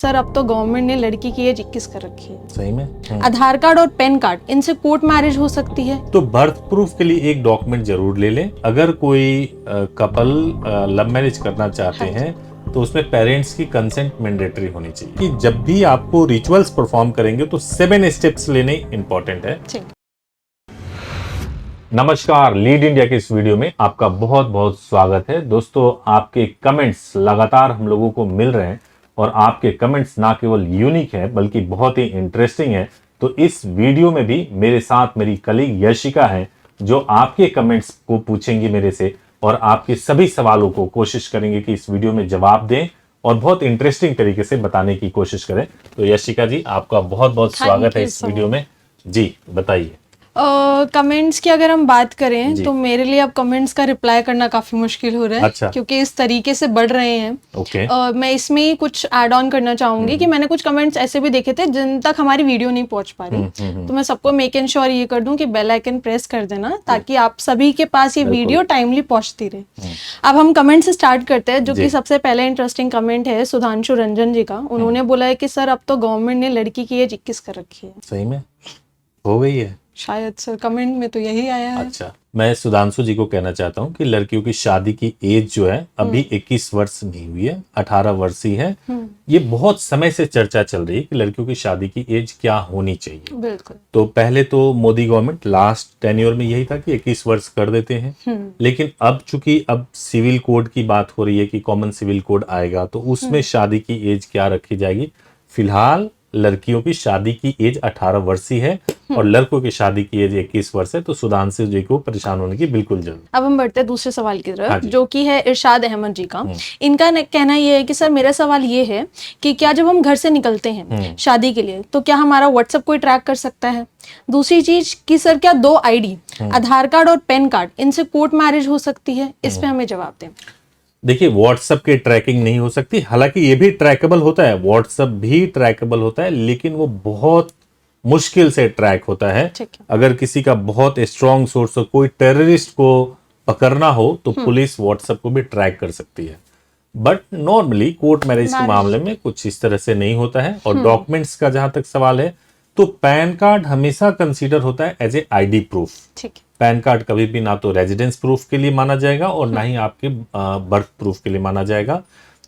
Sir अब तो government ने लड़की की एज 21 कर रखी है। सही में? आधार कार्ड और पैन कार्ड, इनसे कोर्ट मैरिज हो सकती है। तो बर्थ प्रूफ के लिए एक डॉक्यूमेंट जरूर ले लें। अगर कोई कपल लव मैरिज करना चाहते हैं तो उसमें पेरेंट्स की कंसेंट मैंडेटरी होनी चाहिए कि जब भी आपको रिचुअल्स परफॉर्म करेंगे तो 7 स्टेप्स लेने इंपॉर्टेंट है। नमस्कार, लीड इंडिया के इस वीडियो में आपका बहुत बहुत स्वागत है। दोस्तों, आपके कमेंट्स लगातार हम लोगों को मिल रहे हैं और आपके कमेंट्स ना केवल यूनिक है बल्कि बहुत ही इंटरेस्टिंग है। तो इस वीडियो में भी मेरे साथ मेरी कलीग यशिका है जो आपके कमेंट्स को पूछेंगी मेरे से और आपके सभी सवालों को कोशिश करेंगे कि इस वीडियो में जवाब दें और बहुत इंटरेस्टिंग तरीके से बताने की कोशिश करें। तो यशिका जी, आपका बहुत बहुत स्वागत है इस वीडियो में। जी बताइए। कमेंट्स की अगर हम बात करें तो मेरे लिए अब कमेंट्स का रिप्लाई करना काफी मुश्किल हो रहा है। अच्छा। क्योंकि इस तरीके से बढ़ रहे हैं। ओके। मैं इसमें ही कुछ ऐड ऑन करना चाहूंगी कि मैंने कुछ कमेंट्स ऐसे भी देखे थे जिन तक हमारी वीडियो नहीं पहुंच पा रही। तो मैं सबको मेक एंड श्योर ये कर दूं कि बेल आइकन प्रेस कर देना ताकि आप सभी के पास ये वीडियो टाइमली पहुंचती रहे। अब हम कमेंट से स्टार्ट करते हैं, जो कि सबसे पहले इंटरेस्टिंग कमेंट है सुधांशु रंजन जी का। उन्होंने बोला है कि सर अब तो गवर्नमेंट ने लड़की की एज 21 कर रखी है। सही में हो गई है? शायद सर, कमेंट में तो यही आया है। अच्छा, मैं सुधांशु जी को कहना चाहता हूँ कि लड़कियों की शादी की एज जो है अभी 21 वर्ष नहीं हुई है, 18 वर्ष ही है। ये बहुत समय से चर्चा चल रही है कि लड़कियों की शादी की एज क्या होनी चाहिए। बिल्कुल। तो पहले तो मोदी गवर्नमेंट लास्ट टेन्योर में यही था कि 21 वर्ष कर देते हैं, लेकिन अब चूंकि अब सिविल कोड की बात हो रही है कि कॉमन सिविल कोड आएगा तो उसमें शादी की एज क्या रखी जाएगी। फिलहाल लड़कियों की शादी की एज 18 वर्ष ही है और लड़कों की शादी की एज 21 वर्ष है। तो सुधांशु जी को परेशान होने की बिल्कुल जरूरत। अब हम बढ़ते हैं दूसरे सवाल की तरफ, जो कि है इरशाद अहमद जी का। इनका कहना ये है कि सर मेरा सवाल ये है कि क्या जब हम घर से निकलते हैं शादी के लिए तो क्या हमारा व्हाट्सएप कोई ट्रैक कर सकता है। दूसरी चीज कि सर क्या 2 आईडी, आधार कार्ड और पैन कार्ड, इनसे कोर्ट मैरिज हो सकती है। इस पे हमें जवाब दें। देखिए, व्हाट्सएप की ट्रैकिंग नहीं हो सकती, हालांकि ये भी ट्रैकेबल होता है, व्हाट्सएप भी ट्रैकेबल होता है, लेकिन वो बहुत मुश्किल से ट्रैक होता है। अगर किसी का बहुत स्ट्रॉन्ग सोर्स हो, कोई टेररिस्ट को पकड़ना हो तो पुलिस व्हाट्सएप को भी ट्रैक कर सकती है। बट नॉर्मली कोर्ट मैरिज के मामले में कुछ इस तरह से नहीं होता है। और डॉक्यूमेंट्स का जहां तक सवाल है तो पैन कार्ड हमेशा कंसीडर होता है as a ID proof. PAN card कभी भी ना तो रेजिडेंस प्रूफ के लिए माना जाएगा और ना ही आपके बर्थ प्रूफ के लिए माना जाएगा।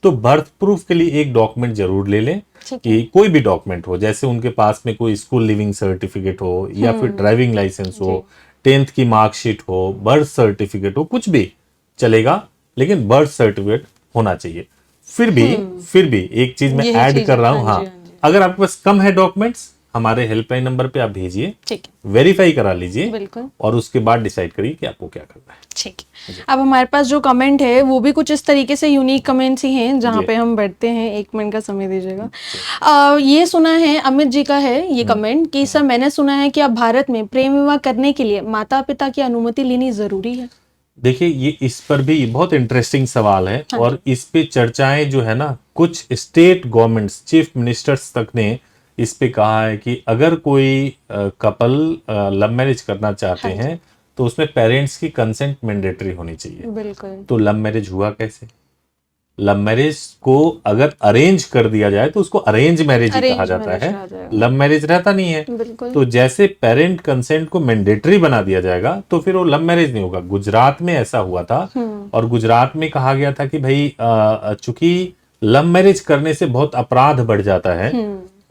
तो बर्थ प्रूफ के लिए एक डॉक्यूमेंट जरूर ले लें कि कोई भी डॉक्यूमेंट हो, जैसे उनके पास में कोई स्कूल लिविंग सर्टिफिकेट हो या फिर ड्राइविंग लाइसेंस हो, 10th की मार्कशीट हो, बर्थ सर्टिफिकेट हो, कुछ भी चलेगा, लेकिन बर्थ सर्टिफिकेट होना चाहिए। फिर भी एक चीज मैं ऐड कर रहा हूँ। हाँ, अगर आपके पास कम है डॉक्यूमेंट्स, हमारे हेल्पलाइन नंबर पे आप भेजिए, वेरीफाई करा लीजिए और उसके बाद डिसाइड करिए कि आपको क्या करना है। ठीक है। अब हमारे पास जो कमेंट है वो भी कुछ इस तरीके से यूनिक कमेंट्स ही हैं, जहाँ पे हम बैठते हैं। 1 मिनट का समय दीजिएगा। ये सुना है, अमित जी का है ये कमेंट कि सर मैंने सुना है कि अब भारत में प्रेम विवाह करने के लिए माता पिता की अनुमति लेनी जरूरी है। देखिए, ये इस पर भी बहुत इंटरेस्टिंग सवाल है और इस पे चर्चाएं जो है ना, कुछ स्टेट गवर्नमेंट्स, चीफ मिनिस्टर्स तक ने इस पे कहा है कि अगर कोई कपल लव मैरिज करना चाहते हैं तो उसमें पेरेंट्स की कंसेंट मैंडेटरी होनी चाहिए। बिल्कुल। तो लव मैरिज हुआ कैसे? लव मैरिज को अगर अरेंज कर दिया जाए तो उसको अरेंज मैरिज ही कहा जाता है, लव मैरिज रहता नहीं है। तो जैसे पेरेंट कंसेंट को मैंडेटरी बना दिया जाएगा तो फिर वो लव मैरिज नहीं होगा। गुजरात में ऐसा हुआ था और गुजरात में कहा गया था कि भाई चूंकि लव मैरिज करने से बहुत अपराध बढ़ जाता है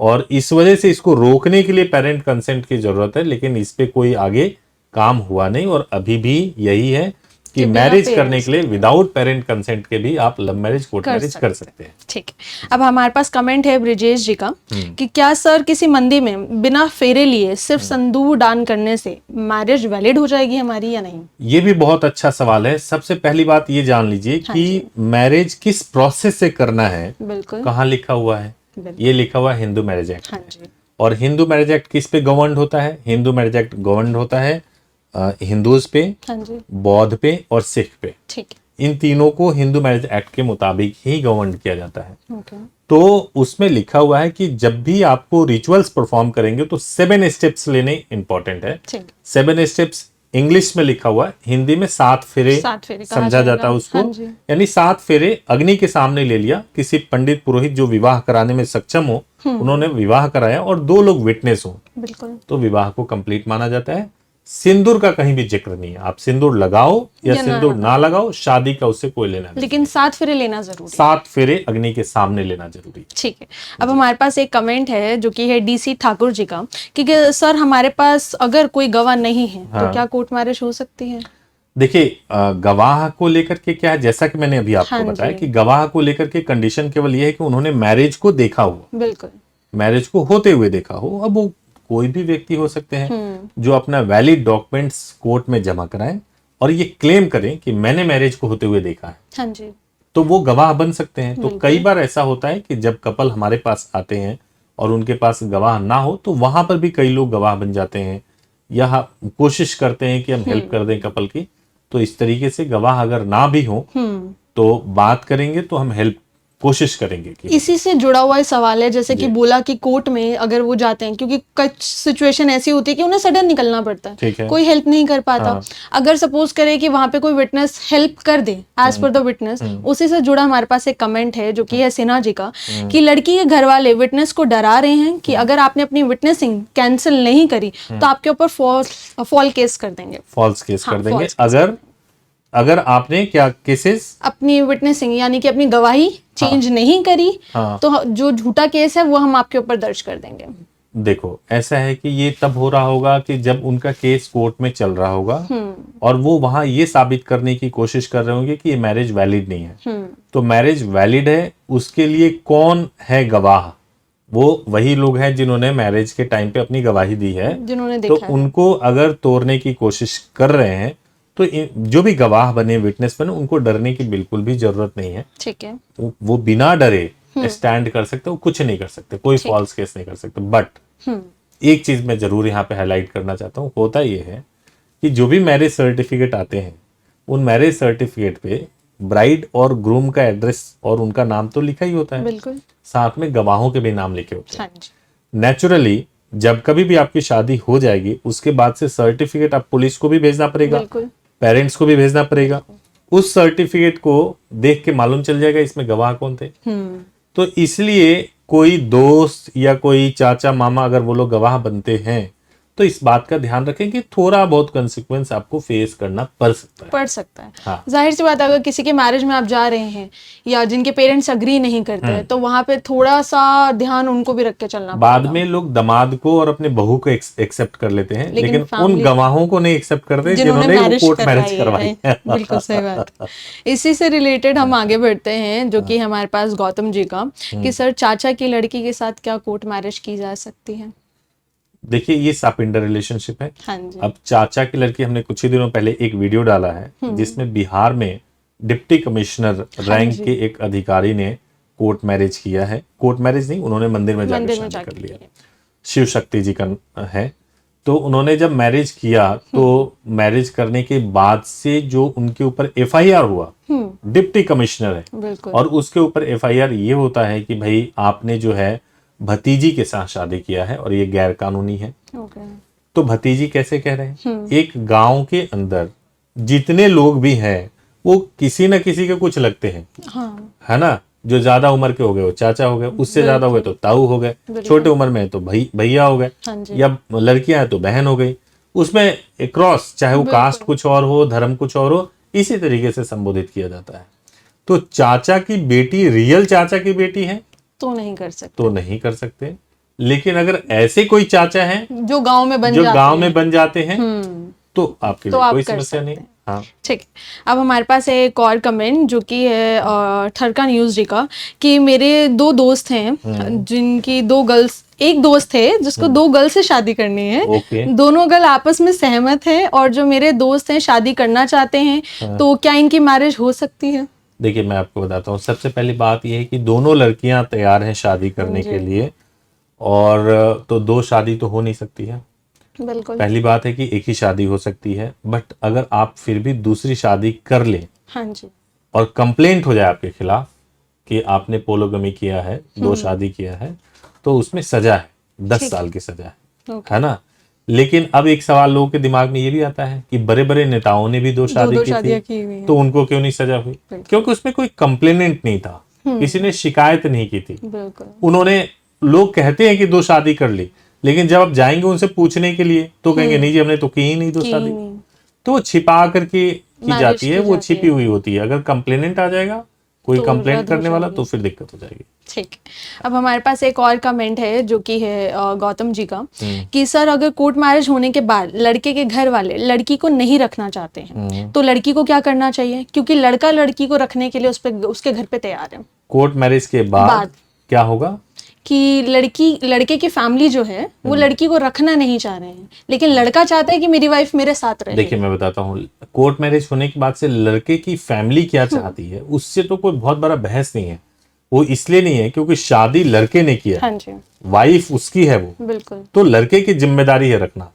और इस वजह से इसको रोकने के लिए पेरेंट कंसेंट की जरूरत है, लेकिन इस पे कोई आगे काम हुआ नहीं। और अभी भी यही है कि मैरिज करने के लिए विदाउट पेरेंट कंसेंट के भी आप लव मैरिज कोर्ट मैरिज कर सकते हैं। ठीक है। अब हमारे पास कमेंट है ब्रिजेश जी का कि क्या सर किसी मंदिर में बिना फेरे लिए सिर्फ सिंदूर दान करने से मैरिज वैलिड हो जाएगी हमारी या नहीं। ये भी बहुत अच्छा सवाल है। सबसे पहली बात ये जान लीजिए कि मैरिज किस प्रोसेस से करना है, कहाँ लिखा हुआ है। ये लिखा हुआ है हिंदू मैरिज एक्ट। और हिंदू मैरिज एक्ट किस पे गवर्न होता है? हिंदू मैरिज एक्ट गवर्न होता है हिंदूज पे, बौद्ध पे और सिख पे। इन तीनों को हिंदू मैरिज एक्ट के मुताबिक ही गवर्न किया जाता है। तो उसमें लिखा हुआ है कि जब भी आपको रिचुअल्स परफॉर्म करेंगे तो 7 स्टेप्स लेने इंपॉर्टेंट है। 7 स्टेप्स इंग्लिश में लिखा हुआ है, हिंदी में 7 फेरे कहा समझा जाता है उसको। हाँ जी। यानी 7 फेरे अग्नि के सामने ले लिया, किसी पंडित पुरोहित जो विवाह कराने में सक्षम हो, उन्होंने विवाह कराया और 2 लोग विटनेस हो, बिल्कुल तो विवाह को कंप्लीट माना जाता है। सिंदूर का कहीं भी जिक्र नहीं है, आप सिंदूर लगाओ या सिंदूर ना लगाओ, शादी का उससे कोई लेना नहीं। लेकिन 7 फेरे लेना जरूरी है। 7 फेरे अग्नि के सामने लेना जरूरी। ठीक है, अब हमारे पास एक कमेंट है जो कि है डीसी ठाकुर जी का कि सर हमारे पास अगर कोई गवाह नहीं है तो क्या कोर्ट मैरिज हो सकती है? देखिए, गवाह को लेकर के क्या है, जैसा कि मैंने अभी आपको बताया कि गवाह को लेकर के कंडीशन केवल ये है कि उन्होंने मैरिज को देखा हो, बिल्कुल मैरिज को होते हुए देखा हो। अब वो कोई भी व्यक्ति हो सकते हैं जो अपना वैलिड डॉक्यूमेंट्स कोर्ट में जमा कराएं और ये क्लेम करें कि मैंने मैरिज को होते हुए देखा है, हाँ जी, तो वो गवाह बन सकते हैं। तो कई बार ऐसा होता है कि जब कपल हमारे पास आते हैं और उनके पास गवाह ना हो, तो वहां पर भी कई लोग गवाह बन जाते हैं या कोशिश करते हैं कि हम हेल्प कर दें कपल की। तो इस तरीके से गवाह अगर ना भी हो तो बात करेंगे, तो हम हेल्प कोशिश करेंगे कि इसी से जुड़ा हुआ सवाल है, जैसे कि बोला कि कोर्ट में अगर वो जाते हैं, क्योंकि कुछ सिचुएशन ऐसी होती है कि उन्हें सडन निकलना पड़ता है, कोई हेल्प नहीं कर पाता। अगर सपोज करे कि वहां पे कोई विटनेस हेल्प कर दे एज पर द विटनेस, उसी से जुड़ा हमारे पास एक कमेंट है जो कि है सिन्हा जी का कि लड़की के घर वाले विटनेस को डरा रहे हैं कि अगर आपने अपनी विटनेसिंग कैंसिल नहीं करी तो आपके ऊपर फॉल केस कर देंगे, फॉल्स केस कर देंगे। अगर आपने क्या केसेस, अपनी विटनेसिंग यानी कि अपनी गवाही चेंज नहीं करी, तो जो झूठा केस है वो हम आपके ऊपर दर्ज कर देंगे। देखो, ऐसा है कि ये तब हो रहा होगा कि जब उनका केस कोर्ट में चल रहा होगा और वो वहां ये साबित करने की कोशिश कर रहे होंगे कि ये मैरिज वैलिड नहीं है। तो मैरिज वैलिड है, उसके लिए कौन है गवाह? वो वही लोग हैं जिन्होंने मैरिज के टाइम पे अपनी गवाही दी है, जिन्होंने तो देखा है। उनको अगर तोड़ने की कोशिश कर रहे हैं तो जो भी गवाह बने, विटनेस बने, उनको डरने की बिल्कुल भी जरूरत नहीं है। ठीक है, वो बिना डरे स्टैंड कर सकते, वो कुछ नहीं कर सकते, कोई फॉल्स केस नहीं कर सकते। बट एक चीज मैं जरूर यहाँ पे हाईलाइट करना चाहता हूँ, होता ये है कि जो भी मैरिज सर्टिफिकेट आते हैं, उन मैरिज सर्टिफिकेट पे ब्राइड और ग्रूम का एड्रेस और उनका नाम तो लिखा ही होता है, बिल्कुल, साथ में गवाहों के भी नाम लिखे होते हैं। हाँ जी। नेचुरली जब कभी भी आपकी शादी हो जाएगी, उसके बाद से सर्टिफिकेट आप पुलिस को भी भेजना पड़ेगा, पेरेंट्स को भी भेजना पड़ेगा। उस सर्टिफिकेट को देख के मालूम चल जाएगा इसमें गवाह कौन थे। तो इसलिए कोई दोस्त या कोई चाचा मामा अगर वो लोग गवाह बनते हैं, तो इस बात का ध्यान रखें कि थोड़ा बहुत कंसिक्वेंस आपको फेस करना पड़ सकता है। हाँ। जाहिर सी बात है, अगर किसी के मैरिज में आप जा रहे हैं या जिनके पेरेंट्स अग्री नहीं करते हैं, तो वहां पे थोड़ा सा ध्यान उनको भी रख के चलना बाद में लोग दामाद को और अपने बहू को एक्सेप्ट कर लेते हैं, लेकिन उन गवाहों को नहीं एक्सेप्ट करते जिन्होंने कोर्ट मैरिज करवाई है। बिल्कुल सही बात। इसी से रिलेटेड हम आगे बढ़ते हैं, जो कि हमारे पास गौतम जी का कि सर चाचा की लड़की के साथ क्या कोर्ट मैरिज की जा सकती है? देखिए, ये सापिंडर रिलेशनशिप है। हाँ जी। अब चाचा की लड़की, हमने कुछ ही दिनों पहले एक वीडियो डाला है जिसमें बिहार में डिप्टी कमिश्नर रैंक के एक अधिकारी ने कोर्ट मैरिज किया है। कोर्ट मैरिज नहीं, उन्होंने मंदिर में जाकर शादी कर लिया। शिव शक्ति जी का है। तो उन्होंने जब मैरिज किया, तो मैरिज करने के बाद से जो उनके ऊपर एफआईआर हुआ, डिप्टी कमिश्नर है, और उसके ऊपर एफआईआर ये होता है कि भाई आपने जो है भतीजी के साथ शादी किया है और ये गैर कानूनी है। तो भतीजी कैसे कह रहे हैं? एक गांव के अंदर जितने लोग भी हैं वो किसी न किसी के कुछ लगते हैं। हाँ। है ना? जो ज्यादा उम्र के हो गए वो चाचा हो गए, उससे ज्यादा हो गए तो ताऊ हो गए, छोटे उम्र में तो भैया हो गए, या लड़कियां हैं तो बहन हो गई। उसमें क्रॉस, चाहे वो कास्ट कुछ और हो, धर्म कुछ और हो, इसी तरीके से संबोधित किया जाता है। तो चाचा की बेटी रियल चाचा की बेटी है तो नहीं कर सकते। लेकिन अगर ऐसे कोई चाचा हैं जो गांव में बन जाते हैं तो आपके लिए कोई समस्या नहीं। हाँ, ठीक है। अब हमारे पास है एक और कमेंट जो कि है ठरका न्यूज जी का कि मेरे 2 दोस्त हैं जिनकी 2 गर्ल्स, एक दोस्त है जिसको 2 गर्ल्स से शादी करनी है। दोनों गर्ल आपस में सहमत हैं और जो मेरे दोस्त हैं शादी करना चाहते हैं, तो क्या इनकी मैरिज हो सकती है? देखिए, मैं आपको बताता हूँ। सबसे पहली बात यह है कि दोनों लड़कियां तैयार हैं शादी करने के लिए, और तो 2 शादी तो हो नहीं सकती है। बिल्कुल। पहली बात है कि एक ही शादी हो सकती है, बट अगर आप फिर भी दूसरी शादी कर लें, हाँ जी, और कंप्लेंट हो जाए आपके खिलाफ कि आपने पोलोगमी किया है, 2 शादी किया है, तो उसमें सजा है, 10 साल की सजा है ना? लेकिन अब एक सवाल लोगों के दिमाग में ये भी आता है कि बड़े बड़े नेताओं ने भी दो शादी की थी, तो उनको क्यों नहीं सजा हुई? क्योंकि उसमें कोई कंप्लेनेंट नहीं था, किसी ने शिकायत नहीं की थी। उन्होंने, लोग कहते हैं कि दो शादी कर ली, लेकिन जब आप जाएंगे उनसे पूछने के लिए तो कहेंगे नहीं जी हमने तो की ही नहीं दो शादी। तो छिपा करके की जाती है, वो छिपी हुई होती है। अगर कंप्लेनेंट आ जाएगा कोई तो कंप्लेंट करने वाला, तो फिर दिक्कत हो जाएगी। ठीक। अब हमारे पास एक और कमेंट है जो कि है गौतम जी का, कि सर अगर कोर्ट मैरिज होने के बाद लड़के के घर वाले लड़की को नहीं रखना चाहते हैं तो लड़की को क्या करना चाहिए, क्योंकि लड़का लड़की को रखने के लिए उसके घर पे तैयार है। कोर्ट मैरिज के बाद क्या होगा कि लड़के की फैमिली जो है वो लड़की को रखना नहीं चाह रहे हैं, लेकिन लड़का चाहता है कि मेरी वाइफ मेरे साथ रहे। देखिए मैं बताता हूँ, कोर्ट मैरिज होने के बाद से लड़के की फैमिली क्या चाहती है उससे तो कोई बहुत बड़ा बहस नहीं है। वो इसलिए नहीं है क्योंकि शादी लड़के ने किया, हाँ जी, वाइफ उसकी है वो, बिल्कुल। तो लड़के की जिम्मेदारी है रखना।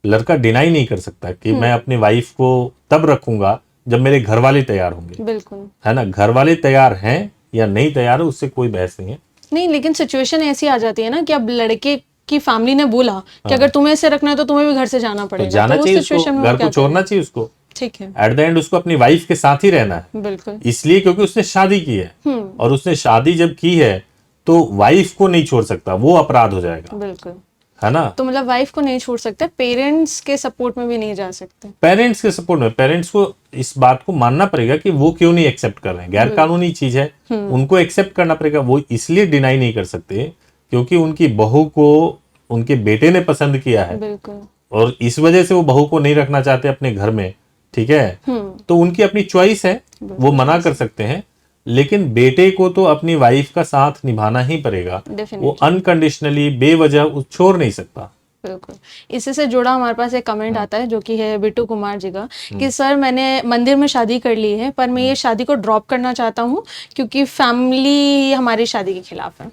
लड़का डिनाई नहीं कर सकता कि मैं अपनी वाइफ को तब रखूंगा जब मेरे घर वाले तैयार होंगे, बिल्कुल, है ना। घर वाले तैयार हैं या नहीं तैयार है उससे कोई बहस नहीं है। नहीं, लेकिन सिचुएशन ऐसी आ जाती है ना कि अब लड़के की फैमिली ने बोला कि अगर तुम्हें ऐसे रखना है तो तुम्हें भी घर से जाना पड़ेगा, तो जाना तो चाहिए उस सिचुएशन उसको, में घर को छोड़ना चाहिए उसको। ठीक है, एट द एंड उसको अपनी वाइफ के साथ ही रहना है, बिल्कुल, इसलिए क्योंकि उसने शादी की है। और उसने शादी जब की है तो वाइफ को नहीं छोड़ सकता, वो अपराध हो जाएगा, बिल्कुल, है ना। तो मतलब वाइफ को नहीं छोड़ सकते, पेरेंट्स के सपोर्ट में भी नहीं जा सकते। पेरेंट्स के सपोर्ट में, पेरेंट्स को इस बात को मानना पड़ेगा कि वो क्यों नहीं एक्सेप्ट कर रहे हैं, गैर कानूनी चीज है, उनको एक्सेप्ट करना पड़ेगा। वो इसलिए डिनाई नहीं कर सकते क्योंकि उनकी बहू को उनके बेटे ने पसंद किया है, बिल्कुल, और इस वजह से वो बहू को नहीं रखना चाहते अपने घर में, ठीक है। तो उनकी अपनी चॉइस है, वो मना कर सकते हैं, लेकिन बेटे को तो अपनी वाइफ का साथ निभाना ही पड़ेगा। वो अनकंडीशनली बेवजह छोड़ नहीं सकता। बिल्कुल। इसी से जुड़ा हमारे पास एक कमेंट आता है जो कि है बिट्टू कुमार जी का, कि सर मैंने मंदिर में शादी कर ली है पर मैं ये शादी को ड्रॉप करना चाहता हूँ क्योंकि फैमिली हमारी शादी के खिलाफ है।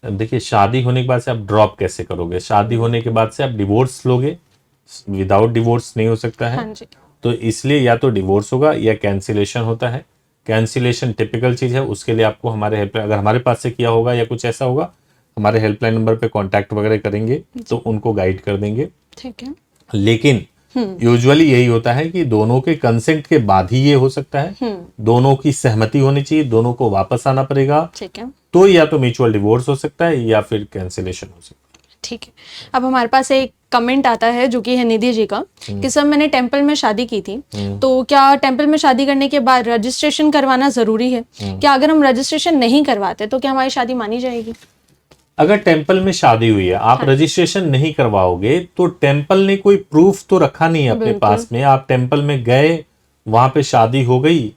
देखिए, शादी होने के बाद से आप ड्रॉप कैसे करोगे? शादी होने के बाद से आप डिवोर्स लोगे, विदाउट डिवोर्स नहीं हो सकता है। हाँ जी। तो इसलिए या तो डिवोर्स होगा या कैंसिलेशन होता है। कैंसिलेशन टिपिकल चीज है, उसके लिए आपको हमारे हेल्पलाइन, अगर हमारे पास से किया होगा या कुछ ऐसा होगा, हमारे हेल्पलाइन नंबर पे कांटेक्ट वगैरह करेंगे तो उनको गाइड कर देंगे, ठीक है। लेकिन यूजुअली यही होता है कि दोनों के कंसेंट के बाद ही ये हो सकता है, दोनों की सहमति होनी चाहिए, दोनों को वापस आना पड़ेगा, ठीक है। तो या तो म्यूचुअल डिवोर्स हो सकता है या फिर कैंसिलेशन हो सकता है। ठीक है। अब हमारे पास एक कमेंट आता है जो कि है निधि जी का, कि सर मैंने टेंपल में शादी की थी, तो क्या टेंपल में शादी करने के बाद रजिस्ट्रेशन करवाना जरूरी है? क्या अगर हम रजिस्ट्रेशन नहीं करवाते तो क्या हमारी शादी मानी जाएगी? अगर टेंपल में शादी हुई है, आप रजिस्ट्रेशन नहीं करवाओगे तो टेंपल ने कोई प्रूफ तो रखा नहीं है अपने पास में। आप टेंपल में गए, वहां पे शादी हो गई,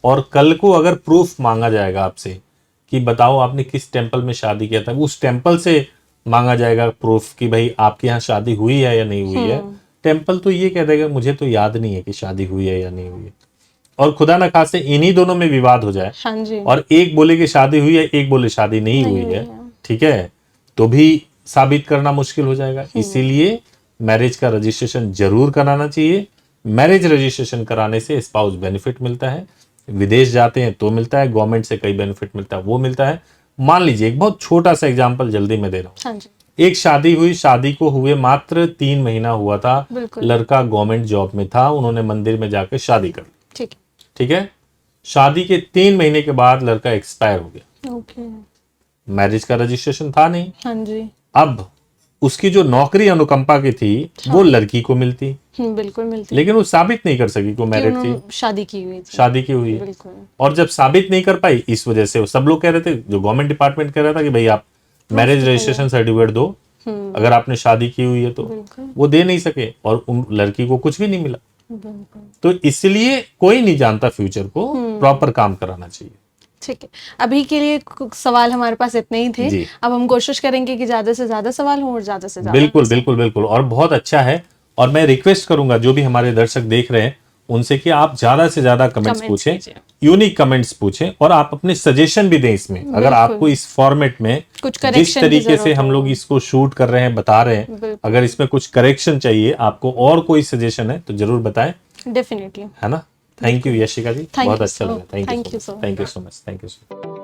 और कल को अगर प्रूफ मांगा जाएगा आपसे कि बताओ आपने किस टेंपल में शादी किया था, उस टेंपल से मांगा जाएगा प्रूफ कि भाई आपके यहाँ शादी हुई है या नहीं हुई है। टेंपल तो ये कह देगा मुझे तो याद नहीं है कि शादी हुई है या नहीं हुई है, और खुदा न खास्ते इन्हीं दोनों में विवाद हो जाए, हाँ जी, और एक बोले कि शादी हुई है, एक बोले शादी नहीं हुई है, ठीक है, तो भी साबित करना मुश्किल हो जाएगा। इसीलिए मैरिज का रजिस्ट्रेशन जरूर कराना चाहिए। मैरिज रजिस्ट्रेशन कराने से स्पाउस बेनिफिट मिलता है, विदेश जाते हैं तो मिलता है, गवर्नमेंट से कई बेनिफिट मिलता है, वो मिलता है। मान लीजिए एक बहुत छोटा सा एग्जांपल जल्दी में दे रहा हूँ। हाँ जी। एक शादी हुई, शादी को हुए मात्र 3 महीना हुआ था, लड़का गवर्नमेंट जॉब में था, उन्होंने मंदिर में जाकर शादी कर ली, ठीक है। शादी के 3 महीने के बाद लड़का एक्सपायर हो गया, ओके, मैरिज का रजिस्ट्रेशन था नहीं। हाँ जी। अब उसकी जो नौकरी अनुकंपा की थी वो लड़की को मिलती, बिल्कुल मिलती, लेकिन वो साबित नहीं कर सकी को मैरिड थी, शादी की हुई थी, शादी की हुई है। बिल्कुल। और जब साबित नहीं कर पाई, इस वजह से सब लोग कह रहे थे, जो गवर्नमेंट डिपार्टमेंट कह रहा था कि भाई आप मैरिज रजिस्ट्रेशन सर्टिफिकेट दो, अगर आपने शादी की हुई है तो। वो दे नहीं सके और उन लड़की को कुछ भी नहीं मिला। तो इसलिए कोई नहीं जानता फ्यूचर को, प्रॉपर काम कराना चाहिए। ठीक है, अभी के लिए सवाल हमारे पास इतने ही थे। अब हम कोशिश करेंगे कि ज्यादा से ज्यादा सवाल हो और ज्यादा से ज्यादा। बिल्कुल बिल्कुल बिल्कुल, और बहुत अच्छा है। और मैं रिक्वेस्ट करूंगा जो भी हमारे दर्शक देख रहे हैं उनसे कि आप ज्यादा से ज्यादा कमेंट्स पूछें, यूनिक कमेंट्स पूछें, और आप अपने सजेशन भी दें इसमें। अगर आपको इस फॉर्मेट में कुछ जिस तरीके से हम लोग इसको शूट कर रहे हैं, बता रहे हैं, अगर इसमें कुछ करेक्शन चाहिए आपको और कोई सजेशन है तो जरूर बताएं, डेफिनेटली, है ना। थैंक यू यशिका जी, बहुत अच्छा लगा। Thank you so much. Thank you so much.